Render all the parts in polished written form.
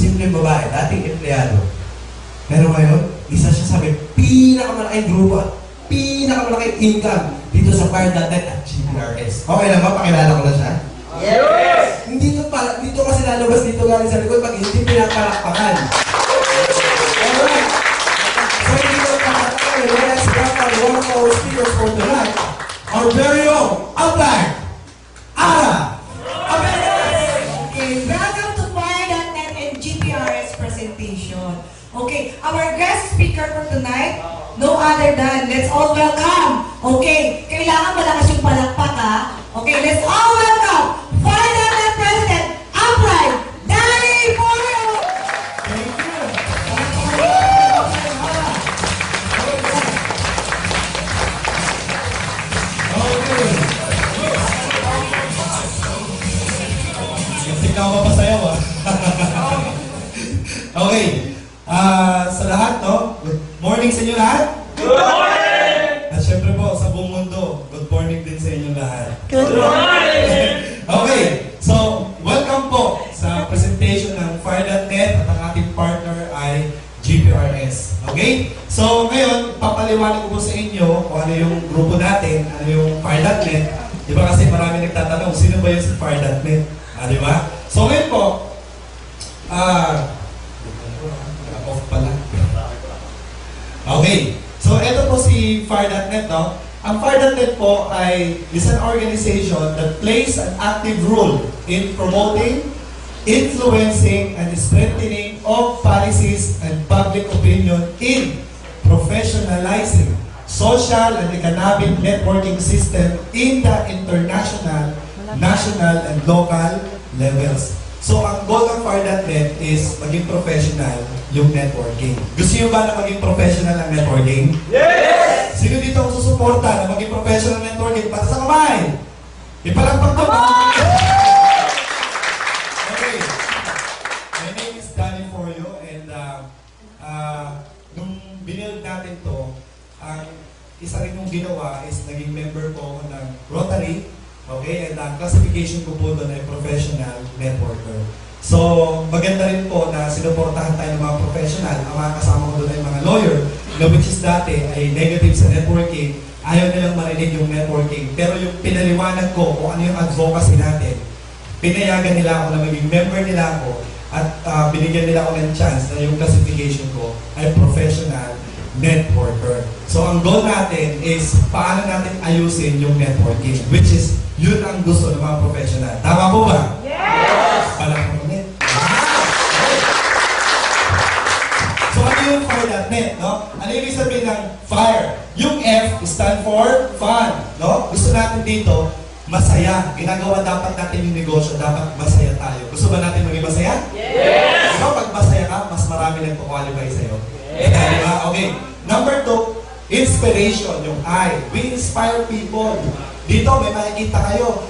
simpleng babae, dating empleyado. Pero ngayon, isa siya sa may pinakamalaking grupo at pinakamalaking income dito sa Fire.net at GPRS. Okay lang ba? Pakilala ko na siya? Yes! Dito kasi lalabas dito galing sa likod pag hindi pinapalakpakan. Alright. So hindi ko pakatakan. Let's welcome one of our speakers for tonight. Our very own upline, Ara! Okay, welcome to Fire.net and GPRS presentation. Okay, our guest speaker for tonight, no other than, let's all welcome. Okay, kailangan malakas yung palakpak ha. Okay, let's all welcome Fire.net President, Upline, Danny Moro! Thank you. Tingnan ko pa sa'yo, ah. Okay. Sa lahat, no? Good morning sa inyo lahat. Good morning! At syempre po, sa buong mundo, good morning din sa inyo lahat. Good morning! Okay. So, welcome po sa presentation ng Fire.net at ang ating partner ay GPRS. Okay? So, ngayon, papaliwanag ko po sa inyo kung ano yung grupo natin, ano yung Fire.net. Di ba kasi marami nagtatanong, sino ba yung si Fire.net? Di ba? So, ngayon po, off pala. Okay. So, ito po si Fire.net, no? Ang Fire.net po ay is an organization that plays an active role in promoting, influencing, and strengthening of policies and public opinion in professionalizing social and economic networking system in the international, national, and local levels. So, ang goal ng Fire.net is maging professional yung networking. Gusto nyo ba na maging professional ang networking? Yes! Sino dito ang susuporta na maging professional networking? Para sa kamay! Ipalagpag ko! Okay. My name is Danny Foryo and nung binild natin to, ang isa rin yung ginawa is naging member po ako ng Rotary. Okay, and ang classification ko po doon ay professional networker. So, maganda rin po na sinuportahan tayo ng mga professional. Ang mga kasama ko doon ay mga lawyer, na which is dati ay negative sa networking. Ayaw nilang marinig yung networking. Pero yung pinaliwanag ko kung ano yung advocacy natin, pinayagan nila ako na maging member nila ako at binigyan nila ako ng chance na yung classification ko ay professional networker. So, ang goal natin is paano natin ayusin yung networking, which is yun ang gusto ng mga professional. Tama po ba? Yes! Parang ulit. So, ano yung Fire.net, no? Ano yung sabihin ng fire? Yung F stand for fun, no? Gusto natin dito, masaya. Ginagawa dapat natin yung negosyo, dapat masaya tayo. Gusto ba natin maging masaya? Yes! Ikaw, pag masaya ka, mas marami nagpo-qualify sa'yo. Yes! Diba? Okay. Number 2, inspiration, yung I. We inspire people. Dito, may makikita kayo.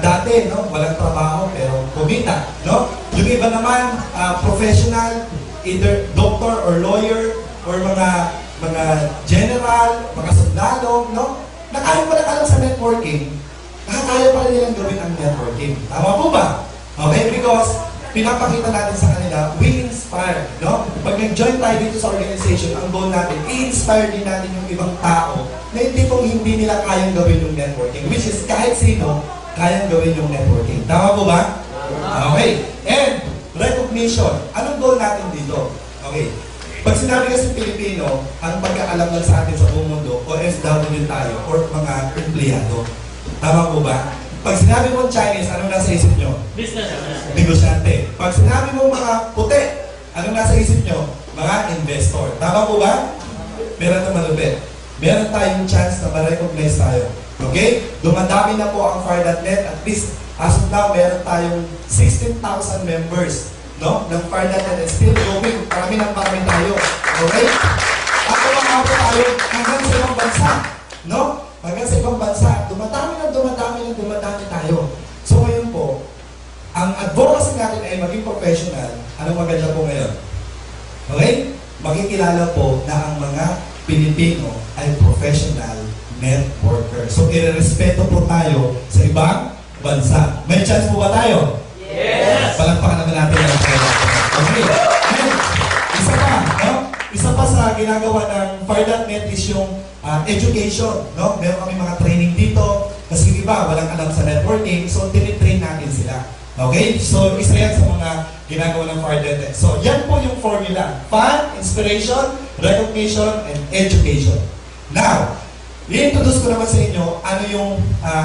Dati, no, walang trabaho, pero kumita, no? Yung iba naman, professional, either doctor or lawyer, or mga general, mga sundalo, no? Nakaya pa lang alam sa networking, nakakaya pa rin nilang gawin ang networking. Tama po ba? Okay, because pinapakita natin sa kanila, we inspire, no? Pag nag-join tayo dito sa organization, ang goal natin, i-inspire din natin yung ibang tao na hindi nila kayang gawin yung networking. Which is, kahit sino, kayang gawin yung networking. Tama po ba? Okay. And, recognition. Anong goal natin dito? Okay. Pag sinabi kasi Pilipino, ang pagkaalam lang sa atin sa buong mundo, OFW tayo, or mga empleyado. Tama po ba? Pag sinabi mong Chinese, anong nasa isip nyo? Business. Negosyante. Pag sinabi mong mga puti, anong nasa isip nyo? Mga investor. Tama po ba? Meron na malupit. Meron tayong chance na ma-recognize tayo. Okay? Dumadami na po ang Fire.net. At least, as of now, meron tayong 16,000 members, no? Ng Fire.net and still growing. Parami tayo. Okay? At umabot tayo hanggang sa ibang bansa. No? Hanggang sa ibang bansa. Dumadami tayo. So ngayon po, ang advocacy natin ay maging professional. Anong maganda po ngayon? Okay? Makikilala po na ang mga Pilipino ay professional networker. So, irerespeto po tayo sa ibang bansa. May chance po ba tayo? Yes! Palagpakan naman natin ang okay. sa ginagawa ng Fire.net is yung education, no? Meron kami mga training dito, kasi iba, walang alam sa networking, so tinitrain natin sila. Okay? So, isa yan sa mga ginagawa ng Fire.net. So, yan po yung formula. Fun, inspiration, recognition, and education. Now, i-introduce ko naman sa inyo ano yung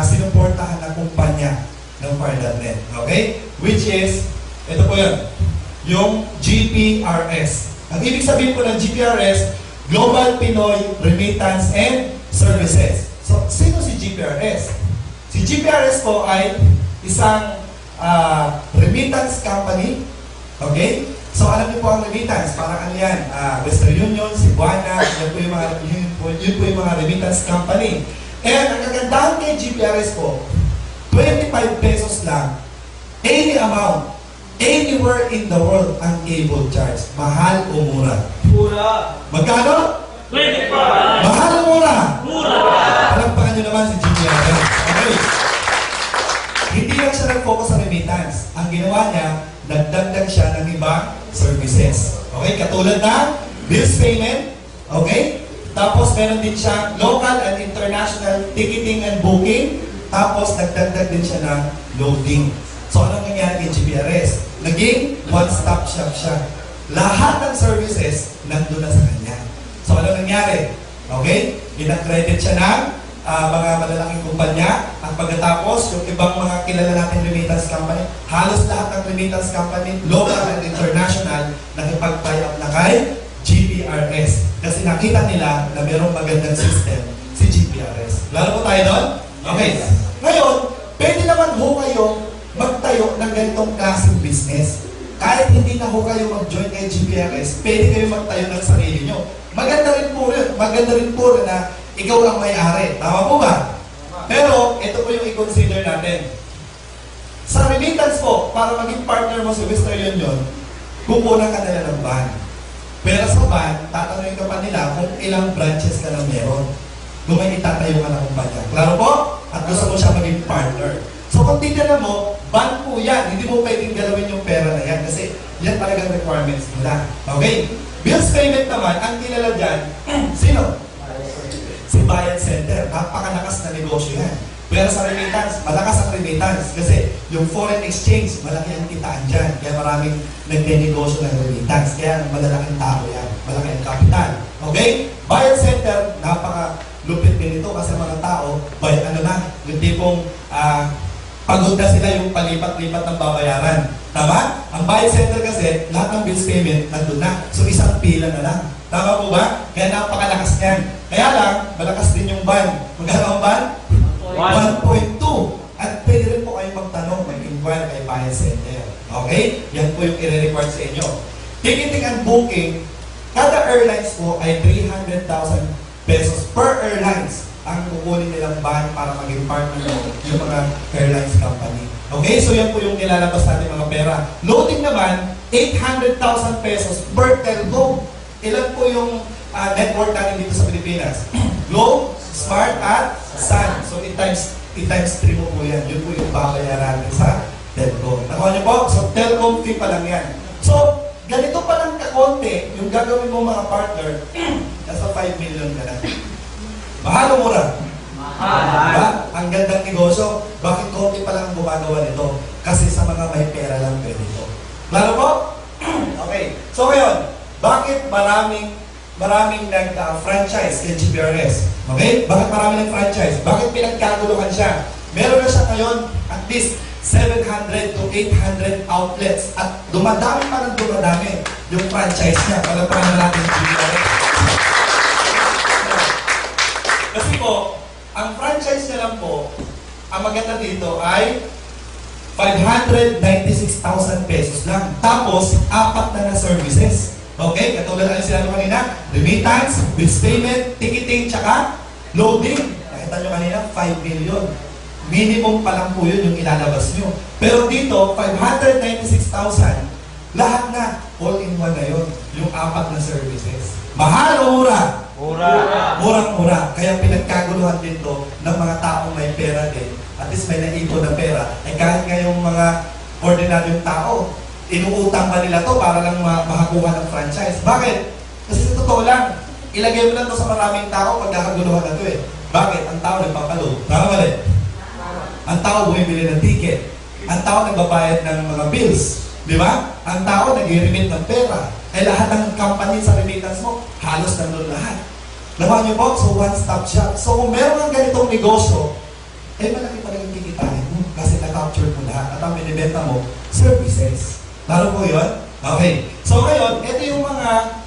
sinuportahan na kumpanya ng Fire.net. Okay? Which is, ito po yan, yung GPRS. Ang ibig sabihin po ng GPRS, Global Pinoy Remittance and Services. So, sino si GPRS? Si GPRS po ay isang remittance company. Okay? So, alam niyo po ang remittance. Parang ano yan? Western Union, Cebuana, yun po yung mga remittance company. And ang kagandahan kay GPRS po, 25 pesos lang, any amount, anywhere in the world ang cable charge. Mahal o mura? Mura. Magkano? 25. Mahal o mura? Mura. Palagpakan nyo naman si GPRS. Okay. Hindi lang siya nag-focus sa remittance. Ang ginawa niya, nagdagdag siya ng ibang services. Okay? Katulad ng bills payment. Okay? Tapos meron din siya local and international ticketing and booking. Tapos nagdagdag din siya ng loading. So anong nangyari kay GPRS? Naging one-stop shop siya. Lahat ng services nandun na sa kanya. So anong nangyari? Okay? Ginag-credit siya ng mga malalaking kumpanya. At pagkatapos, yung ibang mga kilala natin remittance company, halos lahat ng remittance company, local and international, nakipag-tie up na kay GPRS. Kasi nakita nila na mayroong magandang system si GPRS. Lalo po tayo doon? Okay. Ngayon, pwede naman ho kayo magtayo ng ganitong klaseng business. Kahit hindi na ho kayo mag-join kay GPRS, pwede kayo magtayo ng sarili nyo. Maganda rin po rin na ikaw ang may-ari. Tama po ba? Pero, ito po yung i-consider natin. Sa remittance po, para maging partner mo sa Western Union, kukunan ka nila ng ban. Pero sa ban, tatanungin ka pa nila kung ilang branches ka lang meron. Kung may itatayo ka na kumpanya. Klaro po? At gusto mo siya maging partner. So kung titignan mo, ban po yan. Hindi mo pwedeng galawin yung pera na yan kasi yan talagang requirements nila. Okay? Bills payment naman, ang kilala dyan, sino? Si Bayan Center. Napakalakas na negosyo yan. Pero sa remittance, malakas ang remittance kasi yung foreign exchange, malaki ang kitaan dyan. Kaya maraming nagtenegosyo ng remittance. Kaya malalaking tao yan. Malaki ang kapital. Okay? Bayan Center, napaka-lupit din ito kasi mga tao, yung tipong pagod na sila yung palipat-lipat ng babayaran. Tama? Ang Bayan Center kasi, lahat ng bills payment, nandun na. So isang pila na lang. Tama po ba? Kaya napakalakas yan. Kaya lang, malakas din yung ban. Magkano ang ban? 1.2. At pwede rin po kayong magtanong, mag-inquire kay Bayan Center. Okay? Yan po yung i-require sa inyo. Ticketing and booking, kada airlines po ay 300,000 pesos per airlines ang kukunin nilang ban para maging partner yung mga airlines company. Okay? So yan po yung nilalabas natin mga pera. Loading naman, 800,000 pesos per telco. Ilan po yung network natin dito sa Pilipinas? Globe, Smart, at Sun. So, i-times 3 mo po yan. Yun po yung babayaran natin sa telco. Nakuha niyo po? So, telecom fee pa lang yan. So, ganito pa lang kakonti, yung gagawin mo mga partner, nasa 5 million ka na. Mahal o mura? Mahal. Diba? Ang gandang negosyo. Bakit konti pa lang ang gumagawa nito? Kasi sa mga may pera lang pwede ito. Klaro po? Okay. So, ngayon, bakit maraming nag-franchise kay GPRS? Okay? Bakit maraming nag-franchise? Bakit pinagkaguluhan siya? Meron na siya ngayon at least 700 to 800 outlets at dumadami pa ng dumadami yung franchise niya. Palapakan na natin yung GPRS. Kasi po, ang franchise niya lang po, ang maganda dito ay 596,000 pesos lang. Tapos, 4 na services. Okay? Katulad na sila kanina, remittance, bills payment, ticketing, tsaka loading. Nakita nyo kanina, 5 million. Minimum pa lang po yun yung ilalabas nyo. Pero dito, 596,000, lahat na, all-in-one na yun. Yung 4 na services. Mahal o mura? Mura. Murang-mura. Kaya pinagkaguluhan dito ng mga taong may pera din. At least may naipon na pera. Ay kahit ngayong mga ordinaryong tao, inuutang pa nila to para lang makakuha ng franchise. Bakit? Kasi sa totoo lang, ilagay mo lang to sa maraming tao pag nakaguluhan na to eh. Bakit? Ang tao nagpapalo. Tama ba rin? Ang tao bumibili ng ticket. Ang tao nagbabayad ng mga bills. Di ba? Ang tao nag-remit ng pera. Eh lahat ng company sa remittance mo, halos nandun lahat. Naman niyo po? So one-stop shop. So kung meron kang ganitong negosyo, eh malaki pa rin yung kikitain mo kasi na-capture mo lahat. At ang binibenta mo, services. Lalo po yun? Okay. So ngayon, ito yung mga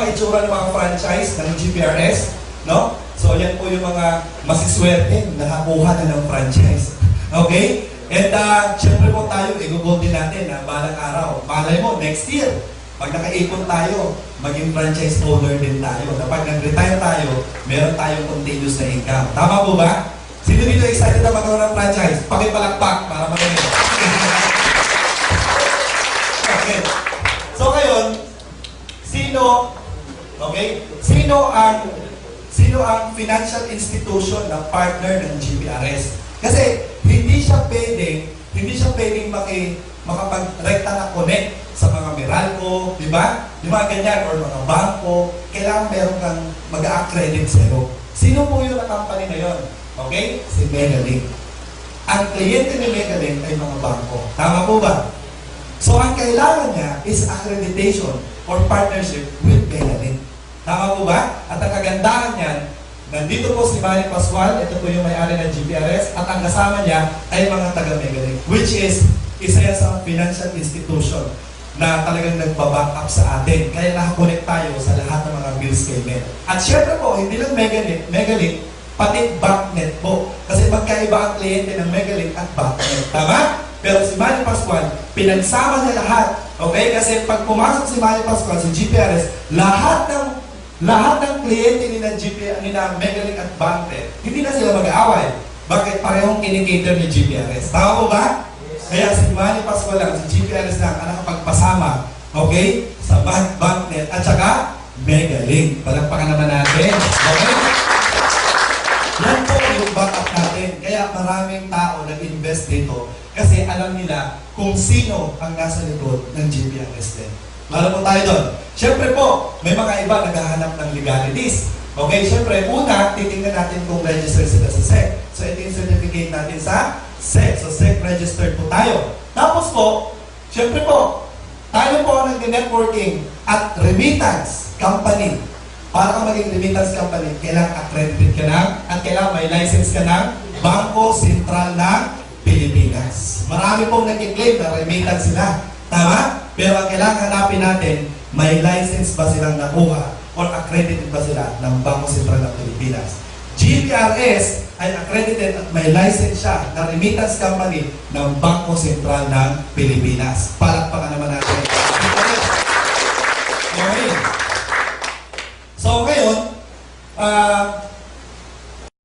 itsura ng mga franchise ng GPRS. No? So yan po yung mga masiswerte na nakakuha na ng franchise. Okay? And syempre po tayo, i-goal din natin na balang araw. Malay mo, next year, pag nakaipon tayo, maging franchise owner din tayo. Na pag nag-retire tayo, meron tayong continuous na income. Tama po ba? Sino dito excited na magkaroon ng franchise? Pakipalakpak para magaling. Okay. So ngayon, sino ang financial institution na partner ng GPRS? Kasi hindi siya pwedeng makapag-rekta na connect sa mga Meralco, di ba? Yung mga ganyan, or mga bangko, kailangan meron kang mag-accredit sa'yo. Sino po yung company na yun? Okay? Si Megalink. Ang kliyente ni Megalink ay mga bangko. Tama po ba? So ang kailangan niya is accreditation or partnership with Megalink. Tama po ba? At ang kagandahan niyan, nandito po si Manny Pascual, ito po yung may-ari ng GPRS, at ang kasama niya ay mga taga-Megalink, which is isa yan sa financial institution na talagang nagbaback up sa atin. Kaya nakakonect tayo sa lahat ng mga bills payment. At syempre po, hindi lang Megalink, pati BancNet po. Kasi magkaiba ang kliyente ng Megalink at BancNet. Tama? Pero si Manny Pascual, pinagsama niya lahat. Okay? Kasi pag pumasok si Manny Pascual sa GPRS, lahat ng kliyente ni na Megalink at BancNet, hindi na sila mag-aaway. Bakit? Parehong kinikater ni GPRS. Tama po ba? Kaya si Manny Pascual lang, si GPRS lang, ang nakapagpasama, okay? Sa BancNet at saka Megalink. Palagpakan naman natin. Okay? Yan po yung backup natin. Kaya maraming tao nag-invest dito kasi alam nila kung sino ang nasa likod ng GPRS din. Lalo po tayo doon. Siyempre po, may mga iba naghahanap ng legalities. Okay, siyempre, una, titingnan natin kung registered sila sa SEC. So, ito yung certificate natin sa SEC. So, SEC registered po tayo. Tapos po, siyempre po, tayo po nag-networking at remittance company. Para ka maging remittance company, kailangan accredited ka na at kailangan may license ka ng Bangko Sentral ng Pilipinas. Marami pong nag-claim na remittance sila. Tama? Pero ang kailangan hanapin natin, may license ba silang nakuha or accredited ba sila ng Bangko Sentral ng Pilipinas. GPRS ay accredited at may license siya na remittance company ng Bangko Sentral ng Pilipinas. Palakpakan naman natin.